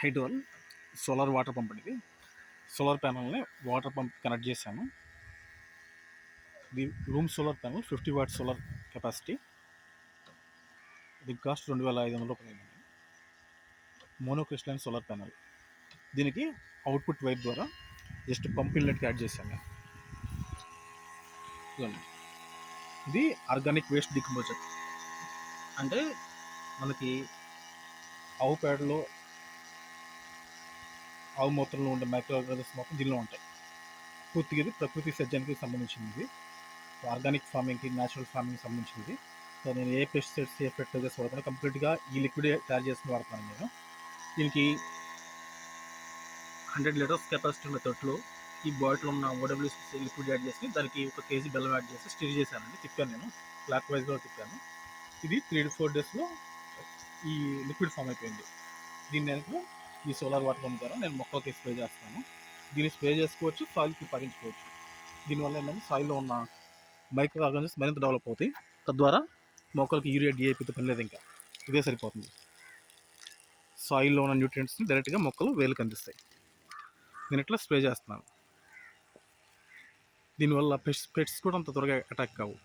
హైడ్రోల్ solar water pump ఇది. Solar ప్యానల్ని water pump connect చేశాను. ఇది room solar panel 50 watt solar capacity. దీని cost 2500 రూపాయలు. Monocrystalline solar panel. దీనికి అవుట్పుట్ వైర్ ద్వారా జస్ట్ పంప్ ఇన్లెట్కి యాడ్ చేశాను నేను. ఇది ఆర్గానిక్ వేస్ట్ డికంపోజర్. అంటే మనకి ఆవు పేడలో, ఆవు మూత్రంలో ఉండే మైక్రో ఆర్గానిజమ్స్ మొత్తం దీనిలో ఉంటాయి. పూర్తిగా ఇది ప్రకృతి సజ్జానికి సంబంధించినది. ఆర్గానిక్ ఫార్మింగ్కి, న్యాచురల్ ఫార్మింగ్కి సంబంధించినది. సో నేను ఏ పెస్టిసైడ్స్, ఏ ఫెర్టిలైజర్స్ వాడకుండా కంప్లీట్గా ఈ లిక్విడ్ తయారు చేసుకుని వాడుతున్నాను నేను. దీనికి 100 లీటర్స్ కెపాసిటీ ఉన్న తొట్లో ఈ బాటిల్ ఉన్న ఓడబ్ల్యూసీ లిక్విడ్ యాడ్ చేసి దానికి 1 కేజీ బెల్లం యాడ్ చేసి స్టిర్ చేశానండి. తిప్పాను, నేను క్లాక్ వైజ్గా తిప్పాను. ఇది 3 to 4 డేస్లో ఈ లిక్విడ్ ఫామ్ అయిపోయింది. దీన్ని నేను ఈ సోలార్ వాటర్ పంప్ ద్వారా నేను మొక్కలకి స్ప్రే చేస్తాను. దీన్ని స్ప్రే చేసుకోవచ్చు, సాయిల్కి పారించుకోవచ్చు. దీనివల్ల ఏంటంటే సాయిల్లో ఉన్న మైక్రో ఆర్గానిజమ్స్ మరింత డెవలప్ అవుతాయి. తద్వారా మొక్కలకి యూరియా, డిఏపితో పని లేదు, ఇంకా ఇదే సరిపోతుంది. సాయిల్లో ఉన్న న్యూట్రియంట్స్ని డైరెక్ట్గా మొక్కలు వేలుకి అందిస్తాయి. నేను ఇట్లా స్ప్రే చేస్తున్నాను. దీనివల్ల పెట్స్ కూడా అంత త్వరగా అటాక్ కావు.